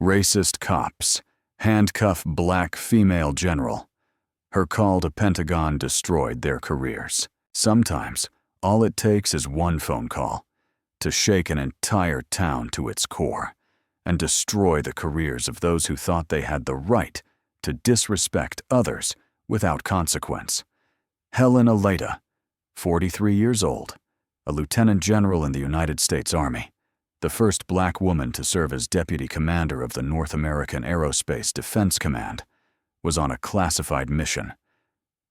Racist cops. Handcuff black female general. Her call to Pentagon destroyed their careers. Sometimes, all it takes is one phone call to shake an entire town to its core and destroy the careers of those who thought they had the right to disrespect others without consequence. Helen Aleda, 43 years old, a lieutenant general in the United States Army, the first black woman to serve as deputy commander of the North American Aerospace Defense Command, was on a classified mission.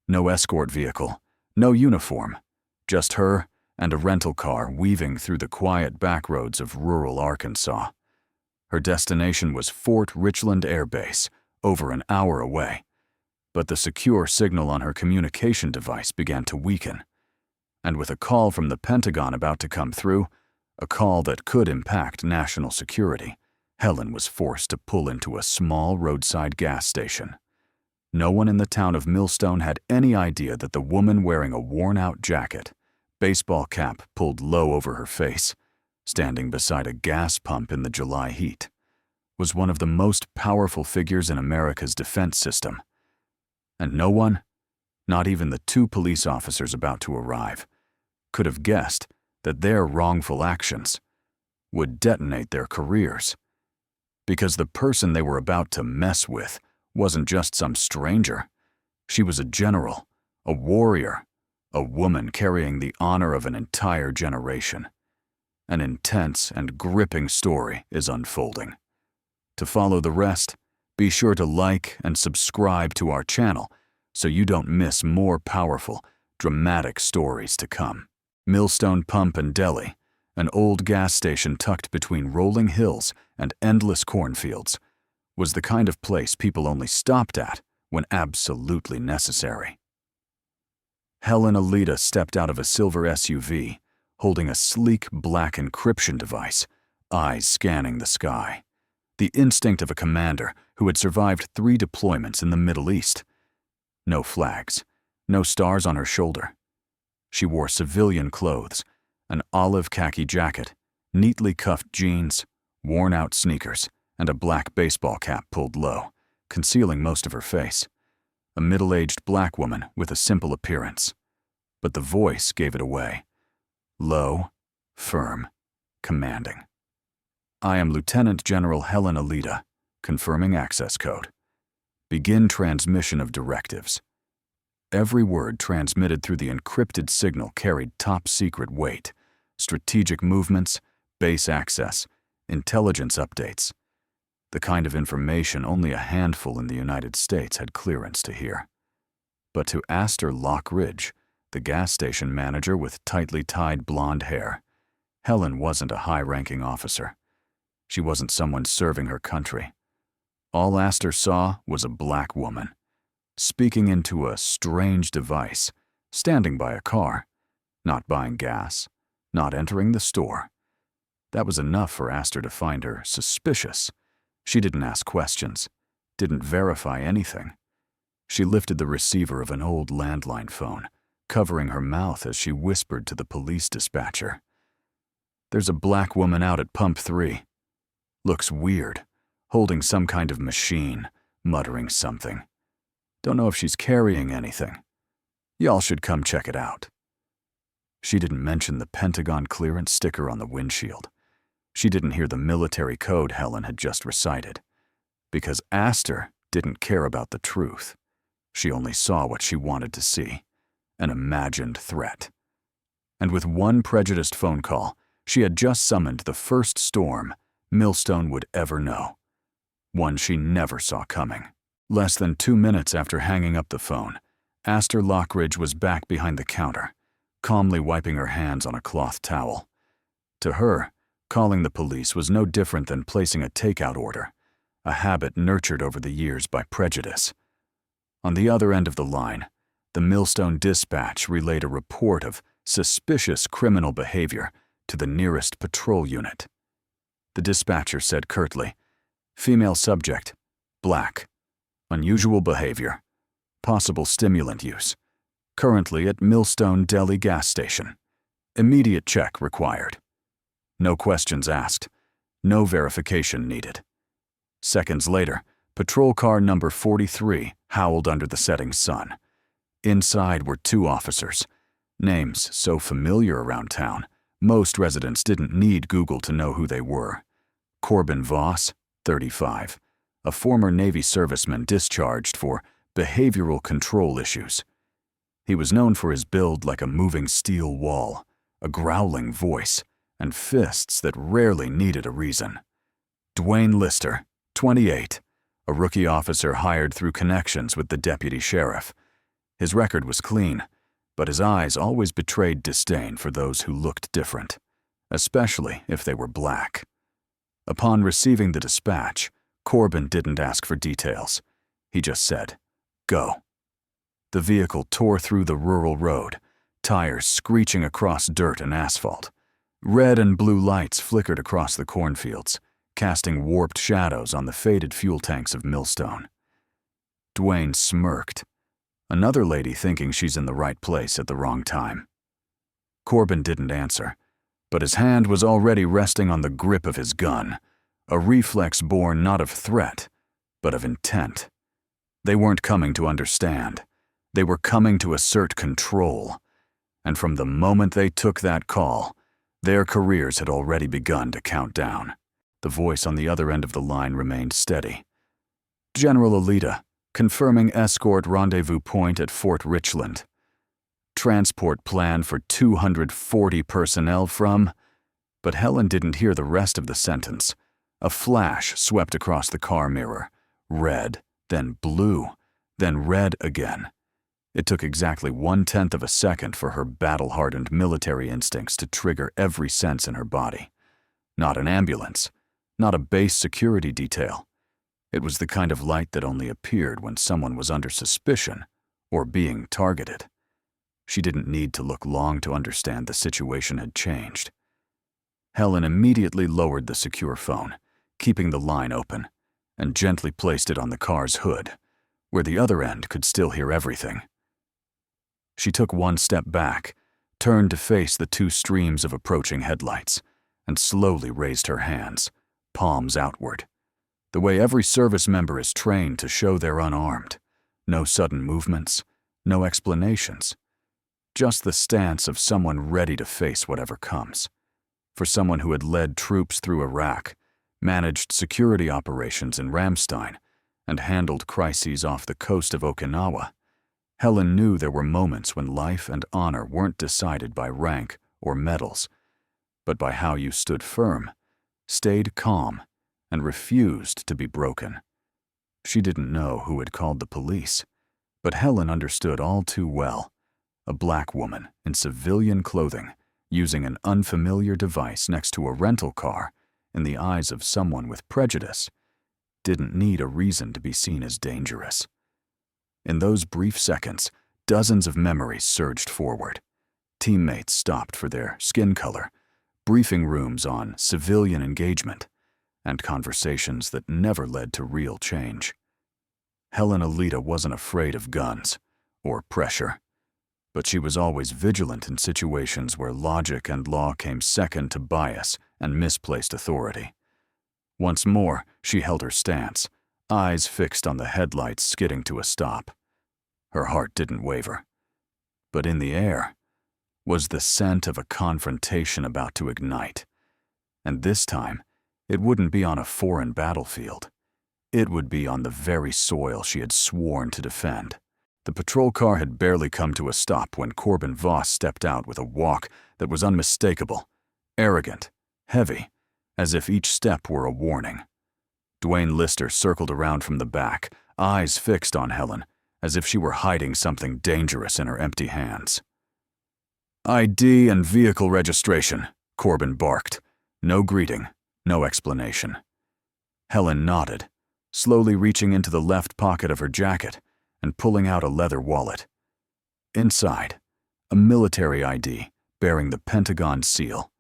No escort vehicle, no uniform, just her and a rental car weaving through the quiet backroads of rural Arkansas. Her destination was Fort Richland Air Base, over an hour away, but the secure signal on her communication device began to weaken. And with a call from the Pentagon about to come through, a call that could impact national security, Helen was forced to pull into a small roadside gas station. No one in the town of Millstone had any idea that the woman wearing a worn-out jacket, baseball cap pulled low over her face, standing beside a gas pump in the July heat, was one of the most powerful figures in America's defense system. And no one, not even the two police officers about to arrive, could have guessed that their wrongful actions would detonate their careers. Because the person they were about to mess with wasn't just some stranger. She was a general, a warrior, a woman carrying the honor of an entire generation. An intense and gripping story is unfolding. To follow the rest, be sure to like and subscribe to our channel so you don't miss more powerful, dramatic stories to come. Millstone Pump and Deli, an old gas station tucked between rolling hills and endless cornfields, was the kind of place people only stopped at when absolutely necessary. Helen Aleda stepped out of a silver SUV, holding a sleek black encryption device, eyes scanning the sky. The instinct of a commander who had survived 3 deployments in the Middle East. No flags, no stars on her shoulder. She wore civilian clothes, an olive khaki jacket, neatly cuffed jeans, worn-out sneakers, and a black baseball cap pulled low, concealing most of her face. A middle-aged black woman with a simple appearance. But the voice gave it away. Low, firm, commanding. I am Lieutenant General Helen Aleda, confirming access code. Begin transmission of directives. Every word transmitted through the encrypted signal carried top-secret weight, strategic movements, base access, intelligence updates. The kind of information only a handful in the United States had clearance to hear. But to Astor Lockridge, the gas station manager with tightly tied blonde hair, Helen wasn't a high-ranking officer. She wasn't someone serving her country. All Astor saw was a black woman, speaking into a strange device, standing by a car, not buying gas, not entering the store. That was enough for Astor to find her suspicious. She didn't ask questions, didn't verify anything. She lifted the receiver of an old landline phone, covering her mouth as she whispered to the police dispatcher. There's a black woman out at Pump 3. Looks weird, holding some kind of machine, muttering something. Don't know if she's carrying anything. Y'all should come check it out. She didn't mention the Pentagon clearance sticker on the windshield. She didn't hear the military code Helen had just recited. Because Astor didn't care about the truth. She only saw what she wanted to see, an imagined threat. And with one prejudiced phone call, she had just summoned the first storm Millstone would ever know. One she never saw coming. Less than 2 minutes after hanging up the phone, Astor Lockridge was back behind the counter, calmly wiping her hands on a cloth towel. To her, calling the police was no different than placing a takeout order, a habit nurtured over the years by prejudice. On the other end of the line, the Millstone dispatch relayed a report of suspicious criminal behavior to the nearest patrol unit. The dispatcher said curtly, "Female subject, black, unusual behavior, possible stimulant use, currently at Millstone Deli gas station. Immediate check required. No questions asked, no verification needed. Seconds later, patrol car number 43 howled under the setting sun. Inside were two officers. Names so familiar around town, most residents didn't need Google to know who they were. Corbin Voss, 35, a former Navy serviceman discharged for behavioral control issues. He was known for his build like a moving steel wall, a growling voice, and fists that rarely needed a reason. Dwayne Lister, 28, a rookie officer hired through connections with the deputy sheriff. His record was clean, but his eyes always betrayed disdain for those who looked different, especially if they were black. Upon receiving the dispatch, Corbin didn't ask for details. He just said, "Go." The vehicle tore through the rural road, tires screeching across dirt and asphalt. Red and blue lights flickered across the cornfields, casting warped shadows on the faded fuel tanks of Millstone. Dwayne smirked. Another lady thinking she's in the right place at the wrong time. Corbin didn't answer, but his hand was already resting on the grip of his gun, a reflex born not of threat, but of intent. They weren't coming to understand. They were coming to assert control. And from the moment they took that call, their careers had already begun to count down. The voice on the other end of the line remained steady. "General Alita, confirming escort rendezvous point at Fort Richland. Transport plan for 240 personnel from..." But Helen didn't hear the rest of the sentence. A flash swept across the car mirror. Red, then blue, then red again. It took exactly 1/10 of a second for her battle-hardened military instincts to trigger every sense in her body. Not an ambulance, not a base security detail. It was the kind of light that only appeared when someone was under suspicion or being targeted. She didn't need to look long to understand the situation had changed. Helen immediately lowered the secure phone, keeping the line open, and gently placed it on the car's hood, where the other end could still hear everything. She took one step back, turned to face the two streams of approaching headlights, and slowly raised her hands, palms outward. The way every service member is trained to show they're unarmed. No sudden movements, no explanations. Just the stance of someone ready to face whatever comes. For someone who had led troops through Iraq, managed security operations in Ramstein, and handled crises off the coast of Okinawa, Helen knew there were moments when life and honor weren't decided by rank or medals, but by how you stood firm, stayed calm, and refused to be broken. She didn't know who had called the police, but Helen understood all too well. A black woman in civilian clothing, using an unfamiliar device next to a rental car in the eyes of someone with prejudice, didn't need a reason to be seen as dangerous. In those brief seconds, dozens of memories surged forward. Teammates stopped for their skin color, briefing rooms on civilian engagement, and conversations that never led to real change. Helen Alita wasn't afraid of guns or pressure, but she was always vigilant in situations where logic and law came second to bias and misplaced authority. Once more, she held her stance, eyes fixed on the headlights skidding to a stop. Her heart didn't waver. But in the air was the scent of a confrontation about to ignite. And this time, it wouldn't be on a foreign battlefield. It would be on the very soil she had sworn to defend. The patrol car had barely come to a stop when Corbin Voss stepped out with a walk that was unmistakable, arrogant, heavy, as if each step were a warning. Dwayne Lister circled around from the back, eyes fixed on Helen, as if she were hiding something dangerous in her empty hands. "ID and vehicle registration," Corbin barked. No greeting, no explanation. Helen nodded, slowly reaching into the left pocket of her jacket and pulling out a leather wallet. Inside, a military ID bearing the Pentagon seal,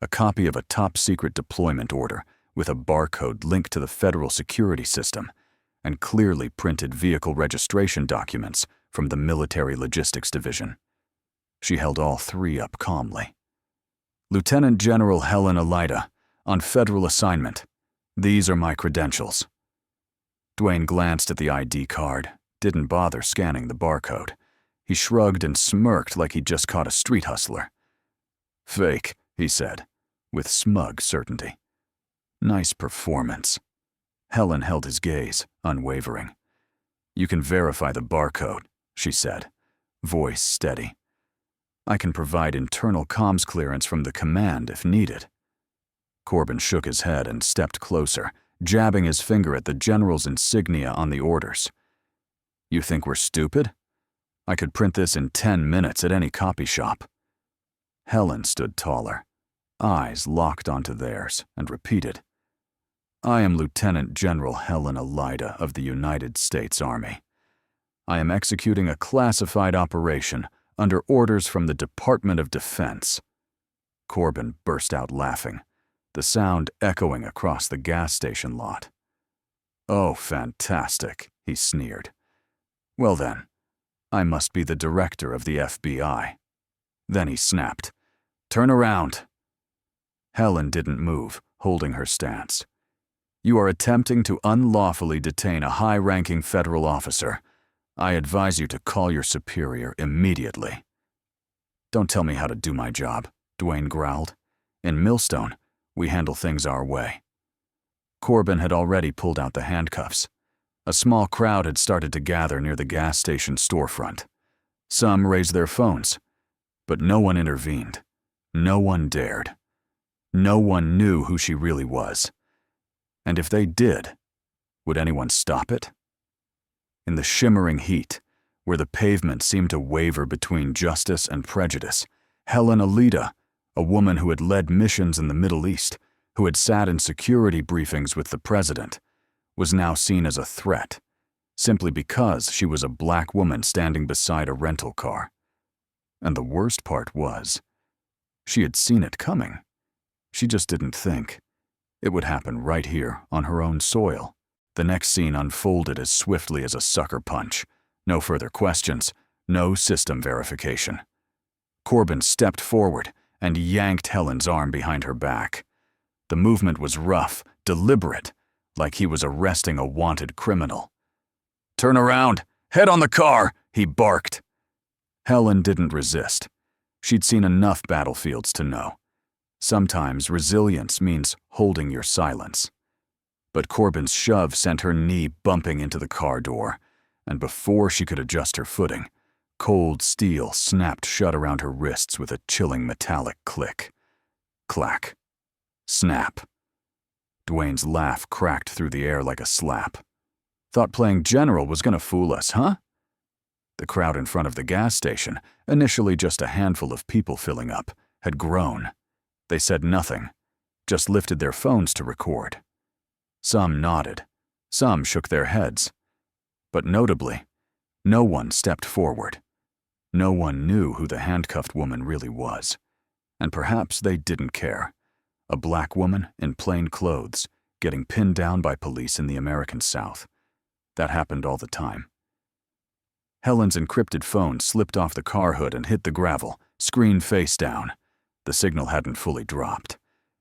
a copy of a top-secret deployment order with a barcode linked to the federal security system, and clearly printed vehicle registration documents from the Military Logistics Division. She held all three up calmly. "Lieutenant General Helen Alita, on federal assignment. These are my credentials." Dwayne glanced at the ID card, didn't bother scanning the barcode. He shrugged and smirked like he'd just caught a street hustler. "Fake," he said, with smug certainty. "Nice performance." Helen held his gaze, unwavering. "You can verify the barcode," she said, voice steady. "I can provide internal comms clearance from the command if needed." Corbin shook his head and stepped closer, jabbing his finger at the general's insignia on the orders. "You think we're stupid? I could print this in 10 minutes at any copy shop." Helen stood taller, eyes locked onto theirs, and repeated, "I am Lieutenant General Helen Alida of the United States Army. I am executing a classified operation under orders from the Department of Defense." Corbin burst out laughing, the sound echoing across the gas station lot. "Oh, fantastic," he sneered. "Well then, I must be the director of the FBI." Then he snapped, "Turn around." Helen didn't move, holding her stance. "You are attempting to unlawfully detain a high-ranking federal officer. I advise you to call your superior immediately." "Don't tell me how to do my job," Dwayne growled. "In Millstone, we handle things our way." Corbin had already pulled out the handcuffs. A small crowd had started to gather near the gas station storefront. Some raised their phones, but no one intervened. No one dared. No one knew who she really was. And if they did, would anyone stop it? In the shimmering heat, where the pavement seemed to waver between justice and prejudice, Helen Alida, a woman who had led missions in the Middle East, who had sat in security briefings with the president, was now seen as a threat, simply because she was a black woman standing beside a rental car. And the worst part was, she had seen it coming. She just didn't think. It would happen right here on her own soil. The next scene unfolded as swiftly as a sucker punch. No further questions, no system verification. Corbin stepped forward and yanked Helen's arm behind her back. The movement was rough, deliberate, like he was arresting a wanted criminal. "Turn around! Head on the car!" he barked. Helen didn't resist. She'd seen enough battlefields to know. Sometimes resilience means holding your silence. But Corbin's shove sent her knee bumping into the car door, and before she could adjust her footing, cold steel snapped shut around her wrists with a chilling metallic click. Clack. Snap. Dwayne's laugh cracked through the air like a slap. "Thought playing general was gonna fool us, huh?" The crowd in front of the gas station, initially just a handful of people filling up, had grown. They said nothing, just lifted their phones to record. Some nodded, some shook their heads. But notably, no one stepped forward. No one knew who the handcuffed woman really was. And perhaps they didn't care. A black woman in plain clothes, getting pinned down by police in the American South. That happened all the time. Helen's encrypted phone slipped off the car hood and hit the gravel, screen face down. The signal hadn't fully dropped.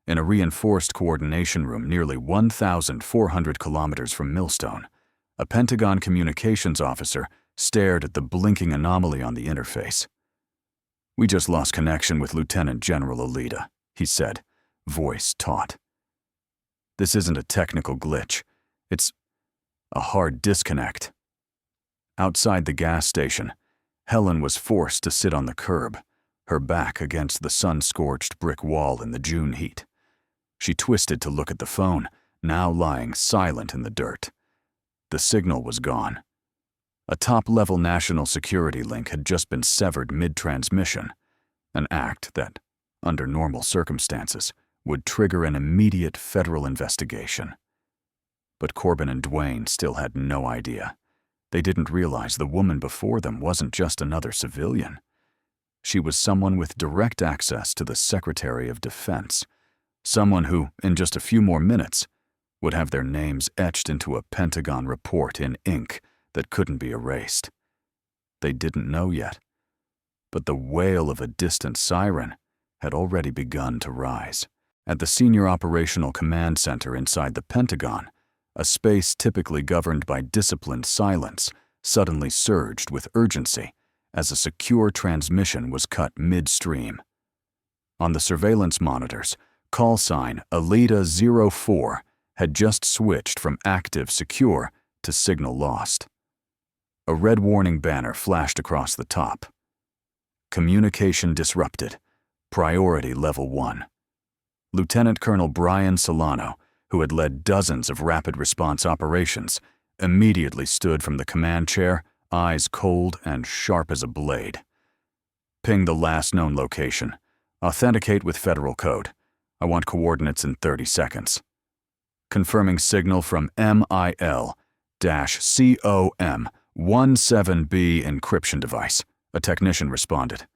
In a reinforced coordination room nearly 1,400 kilometers from Millstone, a Pentagon communications officer stared at the blinking anomaly on the interface. "We just lost connection with Lieutenant General Alida," he said, voice taut. "This isn't a technical glitch. It's a hard disconnect." Outside the gas station, Helen was forced to sit on the curb, her back against the sun-scorched brick wall in the June heat. She twisted to look at the phone, now lying silent in the dirt. The signal was gone. A top-level national security link had just been severed mid-transmission, an act that, under normal circumstances, would trigger an immediate federal investigation. But Corbin and Dwayne still had no idea. They didn't realize the woman before them wasn't just another civilian. She was someone with direct access to the Secretary of Defense, someone who, in just a few more minutes, would have their names etched into a Pentagon report in ink that couldn't be erased. They didn't know yet, but the wail of a distant siren had already begun to rise. At the Senior Operational Command Center inside the Pentagon, a space typically governed by disciplined silence, suddenly surged with urgency as a secure transmission was cut midstream. On the surveillance monitors, call sign Alita-04 had just switched from active secure to signal lost. A red warning banner flashed across the top. Communication disrupted. Priority level 1. Lieutenant Colonel Brian Solano, who had led dozens of rapid response operations, immediately stood from the command chair, eyes cold and sharp as a blade. Ping the last known location. Authenticate with federal code. I want coordinates in 30 seconds. Confirming signal from MIL-COM17B encryption device. A technician responded.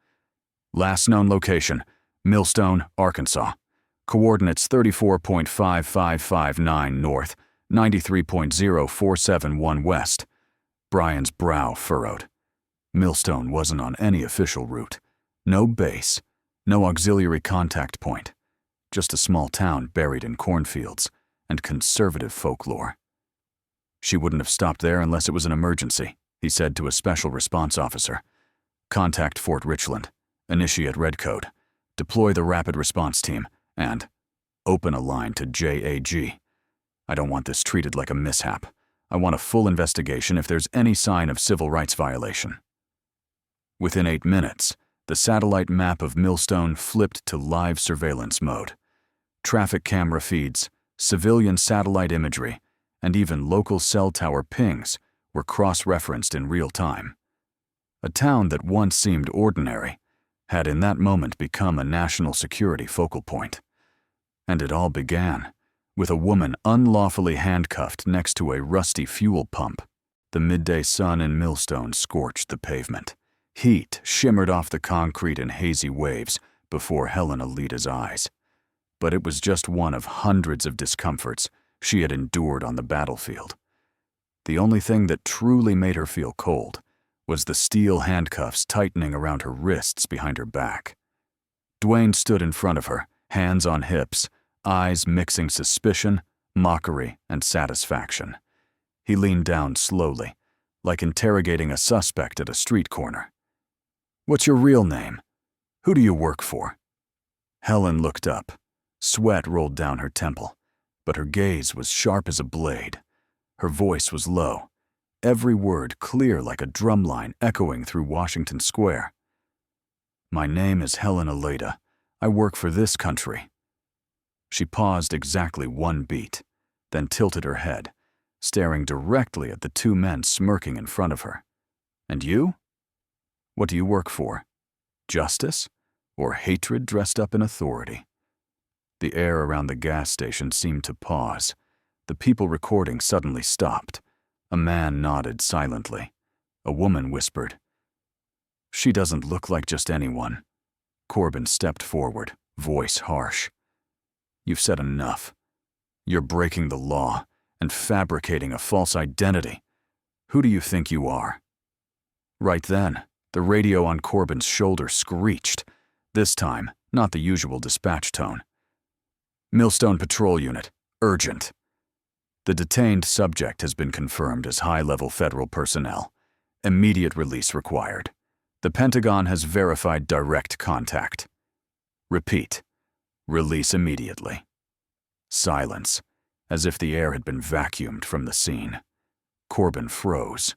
Last known location, Millstone, Arkansas. Coordinates 34.5559 north, 93.0471 west. Brian's brow furrowed. Millstone wasn't on any official route. No base, no auxiliary contact point. Just a small town buried in cornfields and conservative folklore. She wouldn't have stopped there unless it was an emergency, he said to a special response officer. Contact Fort Richland, initiate red code, deploy the rapid response team, and open a line to JAG. I don't want this treated like a mishap. I want a full investigation if there's any sign of civil rights violation. Within 8 minutes, the satellite map of Millstone flipped to live surveillance mode. Traffic camera feeds, civilian satellite imagery, and even local cell tower pings were cross-referenced in real time. A town that once seemed ordinary had in that moment become a national security focal point. And it all began with a woman unlawfully handcuffed next to a rusty fuel pump. The midday sun in Millstone scorched the pavement. Heat shimmered off the concrete in hazy waves before Helen Alita's eyes. But it was just one of hundreds of discomforts she had endured on the battlefield. The only thing that truly made her feel cold was the steel handcuffs tightening around her wrists behind her back. Dwayne stood in front of her, hands on hips, eyes mixing suspicion, mockery, and satisfaction. He leaned down slowly, like interrogating a suspect at a street corner. "What's your real name? Who do you work for?" Helen looked up. Sweat rolled down her temple, but her gaze was sharp as a blade. Her voice was low, every word clear like a drumline echoing through Washington Square. "My name is Helen Alita. I work for this country." She paused exactly 1 beat, then tilted her head, staring directly at the 2 men smirking in front of her. "And you? What do you work for? Justice? Or hatred dressed up in authority?" The air around the gas station seemed to pause. The people recording suddenly stopped. A man nodded silently. A woman whispered, "She doesn't look like just anyone." Corbin stepped forward, voice harsh. "You've said enough. You're breaking the law and fabricating a false identity. Who do you think you are?" Right then, the radio on Corbin's shoulder screeched, this time not the usual dispatch tone. "Millstone Patrol Unit, urgent. The detained subject has been confirmed as high-level federal personnel. Immediate release required. The Pentagon has verified direct contact. Repeat. Release immediately." Silence, as if the air had been vacuumed from the scene. Corbin froze.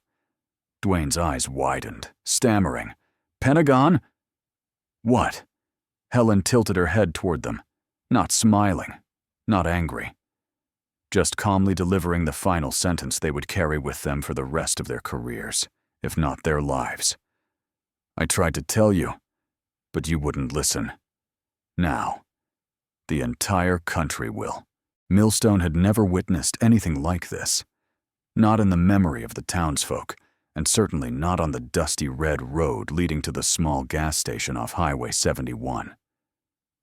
Dwayne's eyes widened, stammering, "Pentagon?" "What?" Helen tilted her head toward them, not smiling, not angry. Just calmly delivering the final sentence they would carry with them for the rest of their careers, if not their lives. "I tried to tell you, but you wouldn't listen. Now, the entire country will." Millstone had never witnessed anything like this. Not in the memory of the townsfolk, and certainly not on the dusty red road leading to the small gas station off Highway 71.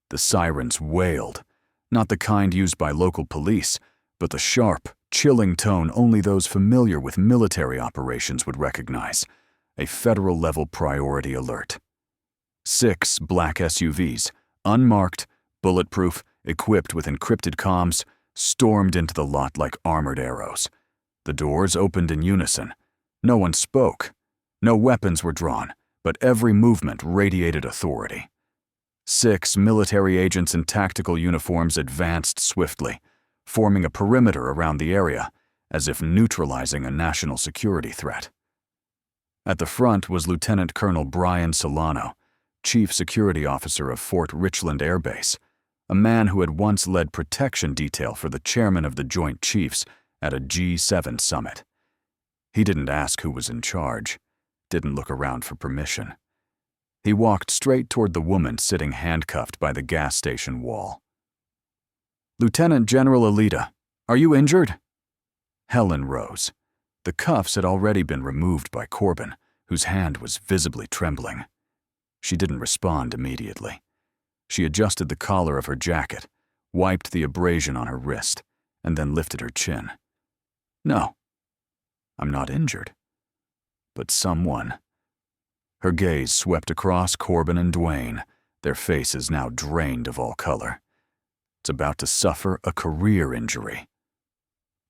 The sirens wailed, not the kind used by local police, but the sharp, chilling tone only those familiar with military operations would recognize, a federal-level priority alert. 6 black SUVs, unmarked, bulletproof, equipped with encrypted comms, stormed into the lot like armored arrows. The doors opened in unison. No one spoke. No weapons were drawn, but every movement radiated authority. 6 military agents in tactical uniforms advanced swiftly, forming a perimeter around the area, as if neutralizing a national security threat. At the front was Lieutenant Colonel Brian Solano, Chief Security Officer of Fort Richland Air Base, a man who had once led protection detail for the chairman of the Joint Chiefs at a G7 summit. He didn't ask who was in charge, didn't look around for permission. He walked straight toward the woman sitting handcuffed by the gas station wall. "Lieutenant General Alita, are you injured?" Helen rose. The cuffs had already been removed by Corbin, whose hand was visibly trembling. She didn't respond immediately. She adjusted the collar of her jacket, wiped the abrasion on her wrist, and then lifted her chin. "No, I'm not injured. But someone." Her gaze swept across Corbin and Dwayne, their faces now drained of all color. "It's about to suffer a career injury."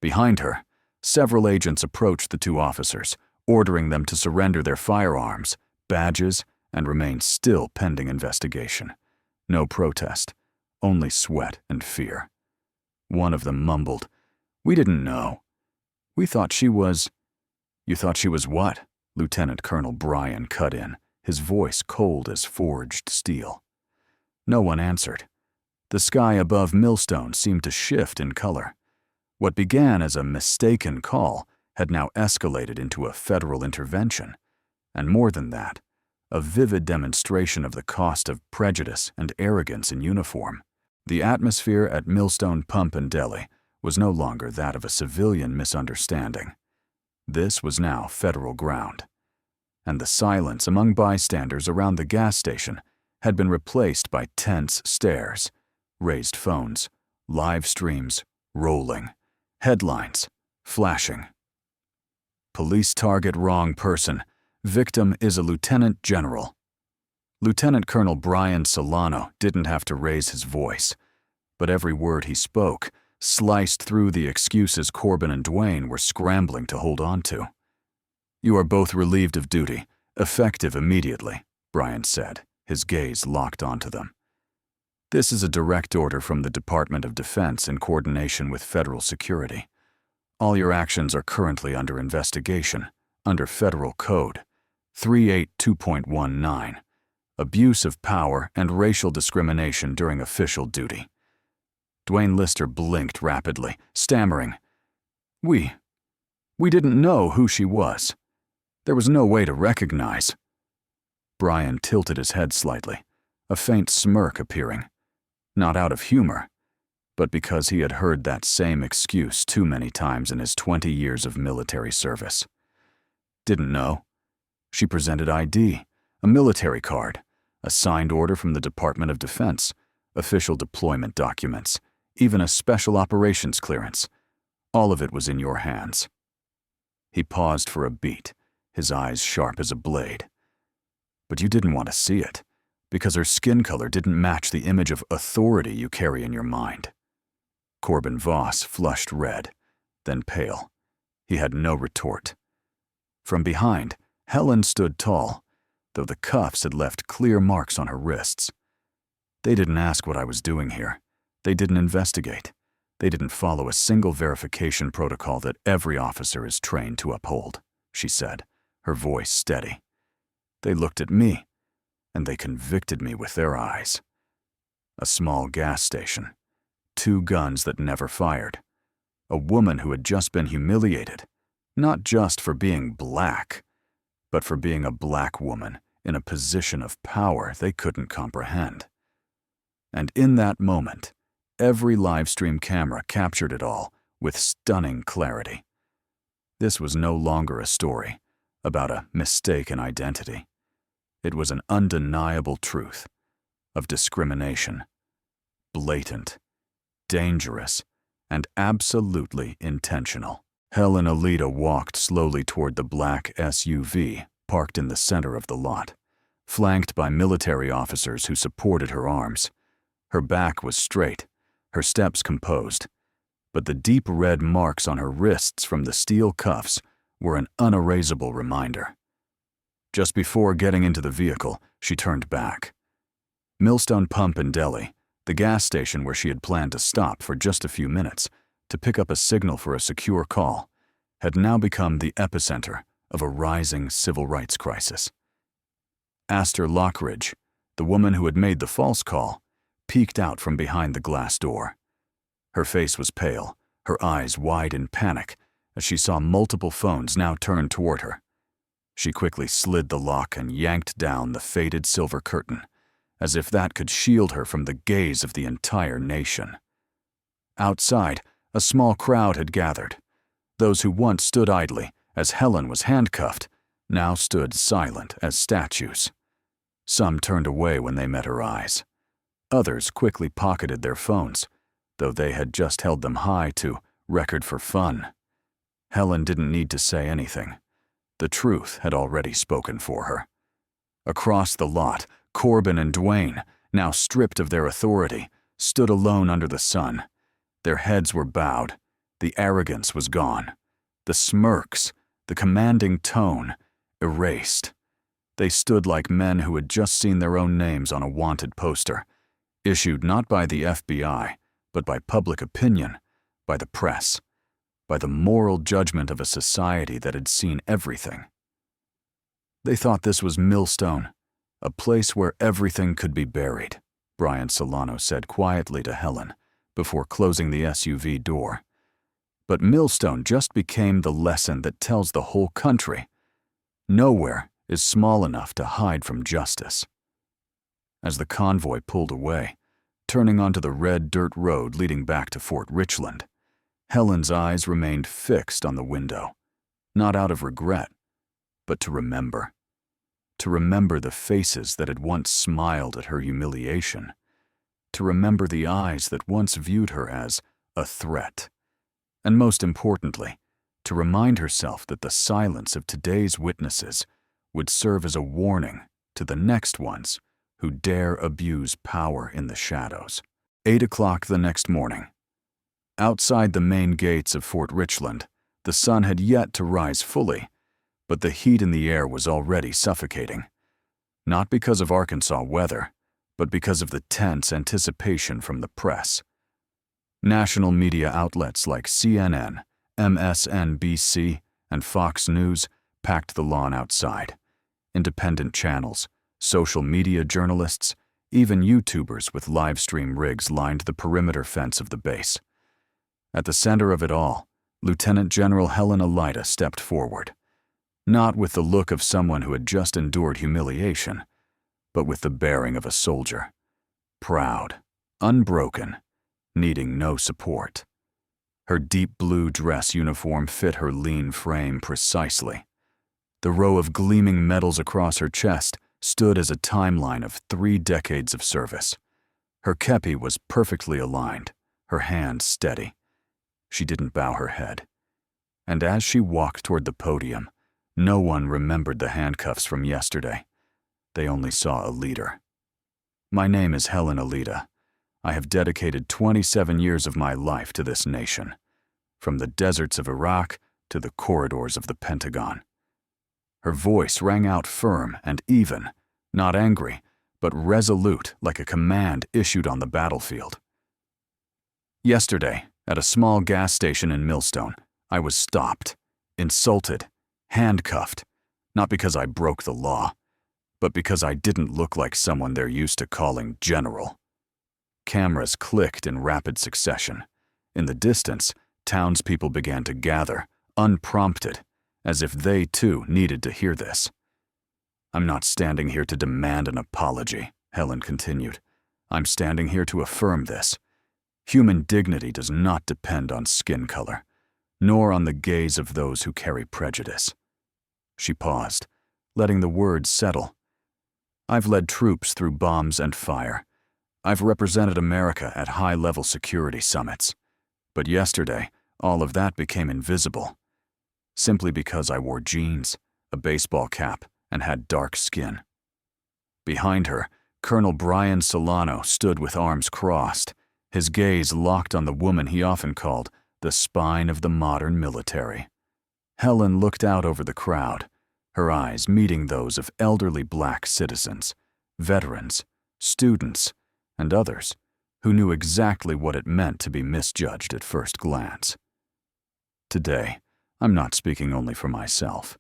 Behind her, several agents approached the 2 officers, ordering them to surrender their firearms, badges, and remain still pending investigation. No protest, only sweat and fear. One of them mumbled, "We didn't know. We thought she was—" "You thought she was what?" Lieutenant Colonel Brian cut in, his voice cold as forged steel. No one answered. The sky above Millstone seemed to shift in color. What began as a mistaken call had now escalated into a federal intervention, and more than that, a vivid demonstration of the cost of prejudice and arrogance in uniform. The atmosphere at Millstone Pump and Deli was no longer that of a civilian misunderstanding. This was now federal ground, and the silence among bystanders around the gas station had been replaced by tense stares, raised phones, live streams rolling, headlines flashing. "Police target wrong person. Victim is a lieutenant general." Lieutenant Colonel Brian Solano didn't have to raise his voice, but every word he spoke sliced through the excuses Corbin and Dwayne were scrambling to hold on to. "You are both relieved of duty, effective immediately," Brian said, his gaze locked onto them. "This is a direct order from the Department of Defense in coordination with federal security. All your actions are currently under investigation, under Federal Code 382.19, abuse of power and racial discrimination during official duty." Dwayne Lister blinked rapidly, stammering, We didn't know who she was. There was no way to recognize." Brian tilted his head slightly, a faint smirk appearing, not out of humor, but because he had heard that same excuse too many times in his 20 years of military service. "Didn't know. She presented ID, a military card, a signed order from the Department of Defense, official deployment documents, even a special operations clearance. All of it was in your hands." He paused for a beat, his eyes sharp as a blade. "But you didn't want to see it, because her skin color didn't match the image of authority you carry in your mind." Corbin Voss flushed red, then pale. He had no retort. From behind, Helen stood tall, though the cuffs had left clear marks on her wrists. "They didn't ask what I was doing here. They didn't investigate. They didn't follow a single verification protocol that every officer is trained to uphold," she said, her voice steady. "They looked at me, and they convicted me with their eyes. A small gas station, 2 guns that never fired, a woman who had just been humiliated, not just for being black, but for being a black woman in a position of power they couldn't comprehend. And in that moment, every live-stream camera captured it all with stunning clarity. This was no longer a story about a mistaken identity. It was an undeniable truth of discrimination, blatant, dangerous, and absolutely intentional. Helen Alita walked slowly toward the black SUV parked in the center of the lot, flanked by military officers who supported her arms. Her back was straight, her steps composed, but the deep red marks on her wrists from the steel cuffs were an unerasable reminder. Just before getting into the vehicle, she turned back. Millstone Pump in Delhi, the gas station where she had planned to stop for just a few minutes to pick up a signal for a secure call, had now become the epicenter of a rising civil rights crisis. Aster Lockridge, the woman who had made the false call, peeked out from behind the glass door. Her face was pale, her eyes wide in panic as she saw multiple phones now turned toward her. She quickly slid the lock and yanked down the faded silver curtain, as if that could shield her from the gaze of the entire nation. Outside, a small crowd had gathered. Those who once stood idly as Helen was handcuffed now stood silent as statues. Some turned away when they met her eyes. Others quickly pocketed their phones, though they had just held them high to record for fun. Helen didn't need to say anything. The truth had already spoken for her. Across the lot, Corbin and Duane, now stripped of their authority, stood alone under the sun. Their heads were bowed. The arrogance was gone. The smirks, the commanding tone, erased. They stood like men who had just seen their own names on a wanted poster, issued not by the FBI, but by public opinion, by the press, by the moral judgment of a society that had seen everything. They thought this was Millstone, a place where everything could be buried, Brian Solano said quietly to Helen before closing the SUV door. But Millstone just became the lesson that tells the whole country. Nowhere is small enough to hide from justice. As the convoy pulled away, turning onto the red dirt road leading back to Fort Richland, Helen's eyes remained fixed on the window, not out of regret, but to remember. To remember the faces that had once smiled at her humiliation. To remember the eyes that once viewed her as a threat. And most importantly, to remind herself that the silence of today's witnesses would serve as a warning to the next ones who dare abuse power in the shadows. 8 o'clock the next morning. Outside the main gates of Fort Richland, the sun had yet to rise fully, but the heat in the air was already suffocating. Not because of Arkansas weather, but because of the tense anticipation from the press. National media outlets like CNN, MSNBC, and Fox News packed the lawn outside. Independent channels, social media journalists, even YouTubers with live stream rigs lined the perimeter fence of the base. At the center of it all, Lieutenant General Helen Alida stepped forward, not with the look of someone who had just endured humiliation, but with the bearing of a soldier, proud, unbroken, needing no support. Her deep blue dress uniform fit her lean frame precisely. The row of gleaming medals across her chest stood as a timeline of 3 decades of service. Her kepi was perfectly aligned, her hands steady. She didn't bow her head. And as she walked toward the podium, no one remembered the handcuffs from yesterday. They only saw a leader. My name is Helen Alida. I have dedicated 27 years of my life to this nation, from the deserts of Iraq to the corridors of the Pentagon. Her voice rang out firm and even, not angry, but resolute like a command issued on the battlefield. Yesterday, at a small gas station in Millstone, I was stopped, insulted, handcuffed, not because I broke the law, but because I didn't look like someone they're used to calling general. Cameras clicked in rapid succession. In the distance, townspeople began to gather, unprompted, as if they too needed to hear this. I'm not standing here to demand an apology, Helen continued. I'm standing here to affirm this. Human dignity does not depend on skin color, nor on the gaze of those who carry prejudice. She paused, letting the words settle. I've led troops through bombs and fire. I've represented America at high-level security summits. But yesterday, all of that became invisible. Simply because I wore jeans, a baseball cap, and had dark skin. Behind her, Colonel Brian Solano stood with arms crossed, his gaze locked on the woman he often called the spine of the modern military. Helen looked out over the crowd, her eyes meeting those of elderly black citizens, veterans, students, and others who knew exactly what it meant to be misjudged at first glance. Today, I'm not speaking only for myself.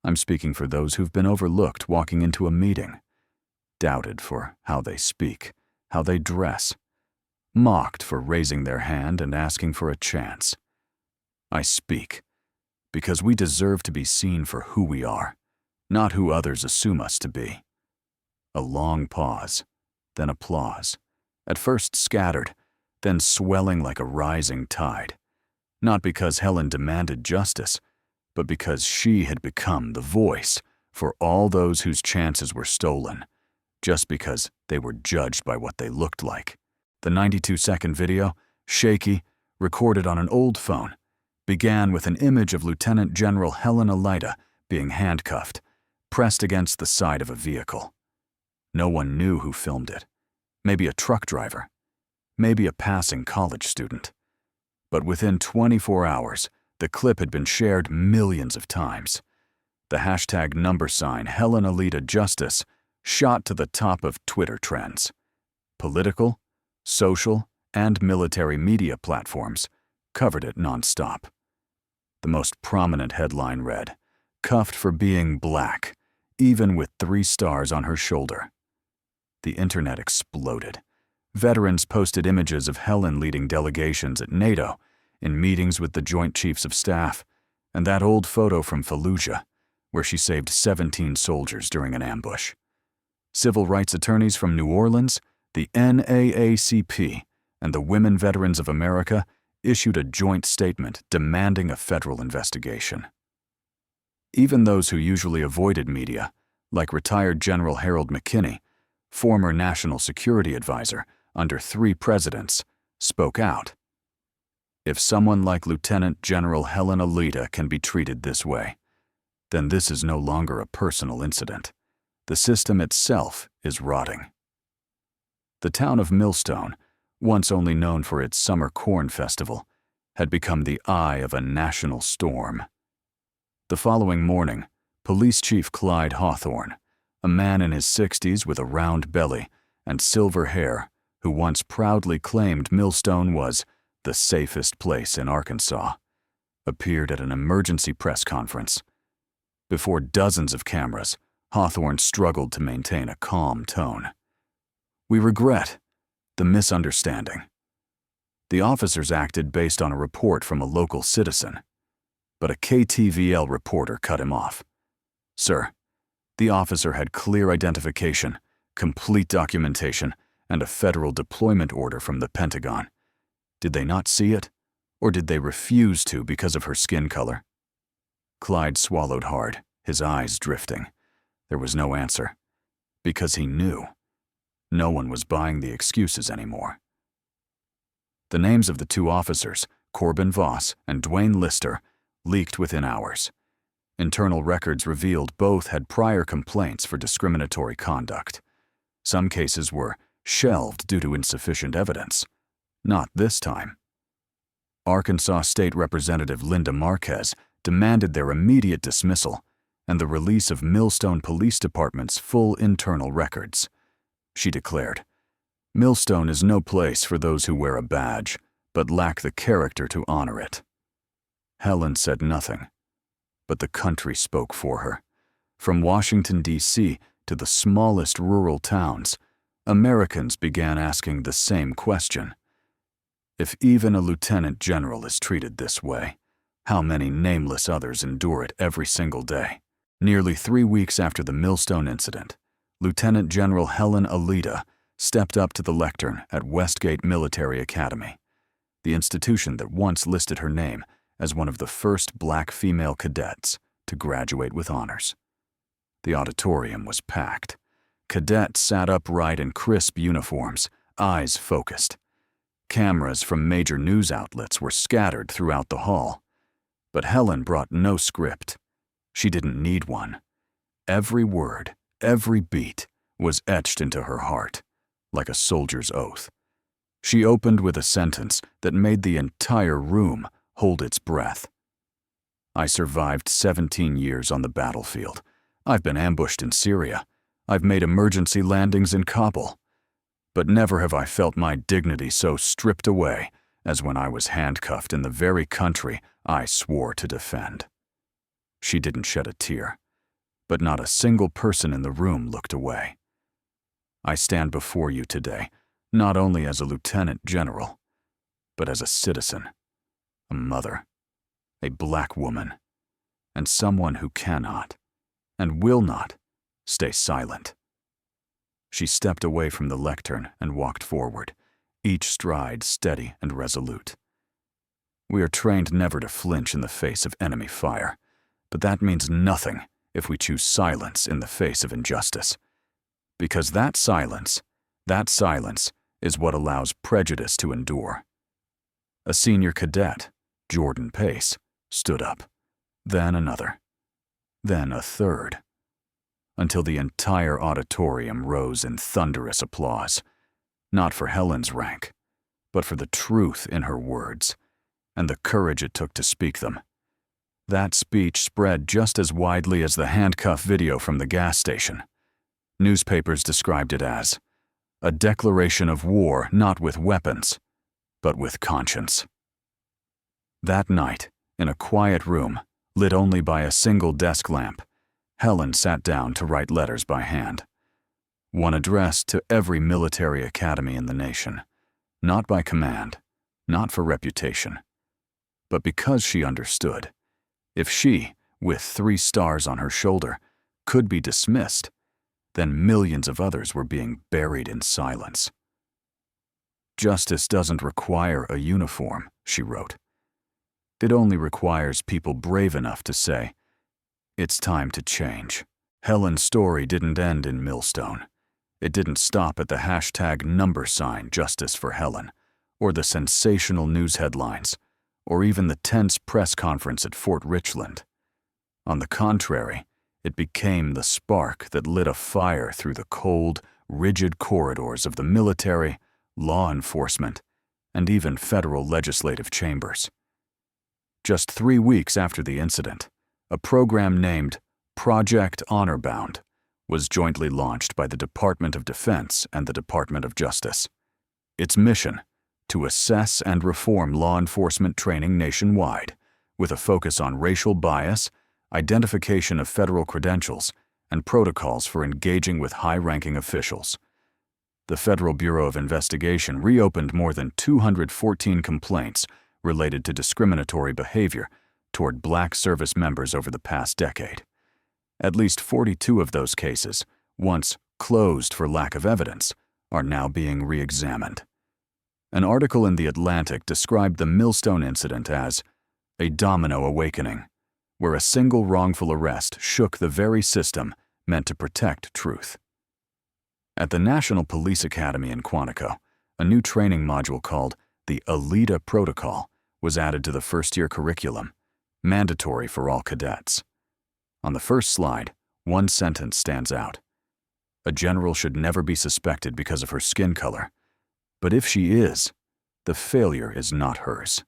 I'm speaking for those who've been overlooked walking into a meeting, doubted for how they speak, how they dress, mocked for raising their hand and asking for a chance. I speak because we deserve to be seen for who we are, not who others assume us to be. A long pause, then applause, at first scattered, then swelling like a rising tide, not because Helen demanded justice, but because she had become the voice for all those whose chances were stolen, just because they were judged by what they looked like. The 92-second video, shaky, recorded on an old phone, began with an image of Lieutenant General Helen Alida being handcuffed, pressed against the side of a vehicle. No one knew who filmed it. Maybe a truck driver. Maybe a passing college student. But within 24 hours, the clip had been shared millions of times. The hashtag # Helen Alida Justice shot to the top of Twitter trends. Political, social, and military media platforms covered it nonstop. The most prominent headline read, "Cuffed for being black, even with 3 stars on her shoulder." The internet exploded. Veterans posted images of Helen leading delegations at NATO, in meetings with the Joint Chiefs of Staff, and that old photo from Fallujah, where she saved 17 soldiers during an ambush. Civil rights attorneys from New Orleans, the NAACP, and the Women Veterans of America issued a joint statement demanding a federal investigation. Even those who usually avoided media, like retired General Harold McKinney, former National Security Advisor under 3 presidents, spoke out. If someone like Lieutenant General Helen Alida can be treated this way, then this is no longer a personal incident. The system itself is rotting. The town of Millstone, once only known for its summer corn festival, had become the eye of a national storm. The following morning, Police Chief Clyde Hawthorne, a man in his 60s with a round belly and silver hair who once proudly claimed Millstone was the safest place in Arkansas, appeared at an emergency press conference. Before dozens of cameras, Hawthorne struggled to maintain a calm tone. "We regret the misunderstanding. The officers acted based on a report from a local citizen, but a KTVL reporter cut him off. Sir, the officer had clear identification, complete documentation, and a federal deployment order from the Pentagon. Did they not see it, or did they refuse to because of her skin color?" Clyde swallowed hard, his eyes drifting. There was no answer, because he knew. No one was buying the excuses anymore. The names of the 2 officers, Corbin Voss and Dwayne Lister, leaked within hours. Internal records revealed both had prior complaints for discriminatory conduct. Some cases were shelved due to insufficient evidence. Not this time. Arkansas State Representative Linda Marquez demanded their immediate dismissal and the release of Millstone Police Department's full internal records. She declared, "Millstone is no place for those who wear a badge, but lack the character to honor it." Helen said nothing, but the country spoke for her. From Washington, D.C. to the smallest rural towns, Americans began asking the same question. If even a lieutenant general is treated this way, how many nameless others endure it every single day? Nearly 3 weeks after the Millstone incident, Lieutenant General Helen Alida stepped up to the lectern at Westgate Military Academy, the institution that once listed her name as one of the first black female cadets to graduate with honors. The auditorium was packed. Cadets sat upright in crisp uniforms, eyes focused. Cameras from major news outlets were scattered throughout the hall. But Helen brought no script. She didn't need one. Every word, every beat was etched into her heart, like a soldier's oath. She opened with a sentence that made the entire room hold its breath. I survived 17 years on the battlefield. I've been ambushed in Syria. I've made emergency landings in Kabul. But never have I felt my dignity so stripped away as when I was handcuffed in the very country I swore to defend. She didn't shed a tear, but not a single person in the room looked away. I stand before you today, not only as a lieutenant general, but as a citizen, a mother, a black woman, and someone who cannot and will not stay silent. She stepped away from the lectern and walked forward, each stride steady and resolute. We are trained never to flinch in the face of enemy fire, but that means nothing if we choose silence in the face of injustice. Because that silence is what allows prejudice to endure. A senior cadet, Jordan Pace, stood up, then another, then a third, until the entire auditorium rose in thunderous applause, not for Helen's rank, but for the truth in her words and the courage it took to speak them. That speech spread just as widely as the handcuff video from the gas station. Newspapers described it as a declaration of war not with weapons, but with conscience. That night, in a quiet room, lit only by a single desk lamp, Helen sat down to write letters by hand. One addressed to every military academy in the nation, not by command, not for reputation, but because she understood. If she, with 3 stars on her shoulder, could be dismissed, then millions of others were being buried in silence. Justice doesn't require a uniform, she wrote. It only requires people brave enough to say, it's time to change. Helen's story didn't end in Millstone. It didn't stop at the hashtag number sign Justice for Helen, or the sensational news headlines, or even the tense press conference at Fort Richland. On the contrary, it became the spark that lit a fire through the cold, rigid corridors of the military, law enforcement, and even federal legislative chambers. Just 3 weeks after the incident, a program named Project Honorbound was jointly launched by the Department of Defense and the Department of Justice. Its mission: to assess and reform law enforcement training nationwide, with a focus on racial bias, identification of federal credentials, and protocols for engaging with high-ranking officials. The Federal Bureau of Investigation reopened more than 214 complaints related to discriminatory behavior toward black service members over the past decade. At least 42 of those cases, once closed for lack of evidence, are now being re-examined. An article in The Atlantic described the Millstone incident as a domino awakening, where a single wrongful arrest shook the very system meant to protect truth. At the National Police Academy in Quantico, a new training module called the Alita Protocol was added to the first-year curriculum, mandatory for all cadets. On the first slide, one sentence stands out. A general should never be suspected because of her skin color. But if she is, the failure is not hers.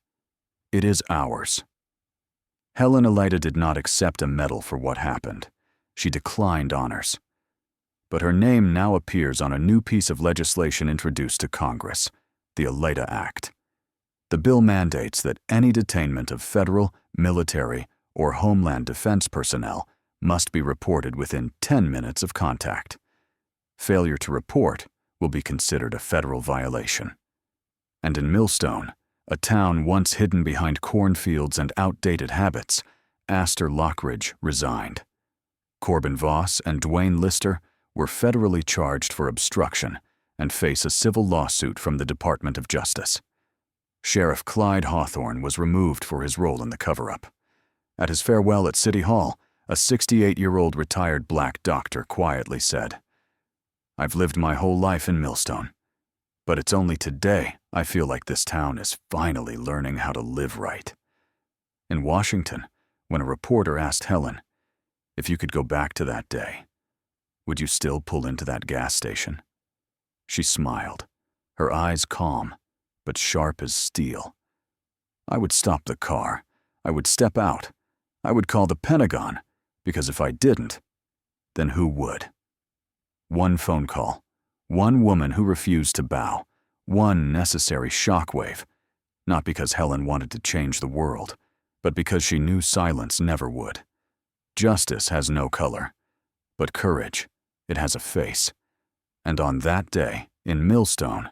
It is ours. Helen Alita did not accept a medal for what happened. She declined honors. But her name now appears on a new piece of legislation introduced to Congress, the Alita Act. The bill mandates that any detainment of federal, military, or Homeland Defense personnel must be reported within 10 minutes of contact. Failure to report will be considered a federal violation. And in Millstone, a town once hidden behind cornfields and outdated habits, Astor Lockridge resigned. Corbin Voss and Dwayne Lister were federally charged for obstruction and face a civil lawsuit from the Department of Justice. Sheriff Clyde Hawthorne was removed for his role in the cover-up. At his farewell at City Hall, a 68-year-old retired black doctor quietly said, "I've lived my whole life in Millstone, but it's only today I feel like this town is finally learning how to live right." In Washington, when a reporter asked Helen, "If you could go back to that day, would you still pull into that gas station?" She smiled, her eyes calm but sharp as steel. I would stop the car. I would step out. I would call the Pentagon, because if I didn't, then who would? One phone call, one woman who refused to bow, one necessary shockwave, not because Helen wanted to change the world, but because she knew silence never would. Justice has no color, but courage, it has a face. And on that day, in Millstone,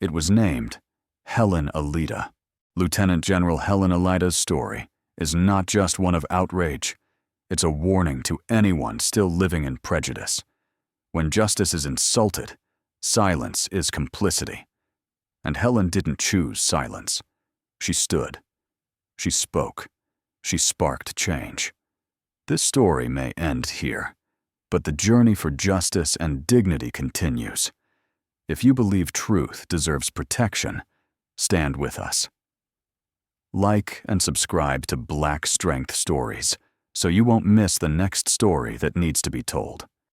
it was named Helen Alida. Lieutenant General Helen Alida's story is not just one of outrage. It's a warning to anyone still living in prejudice. When justice is insulted, silence is complicity. And Helen didn't choose silence. She stood. She spoke. She sparked change. This story may end here, but the journey for justice and dignity continues. If you believe truth deserves protection, stand with us. Like and subscribe to Black Strength Stories so you won't miss the next story that needs to be told.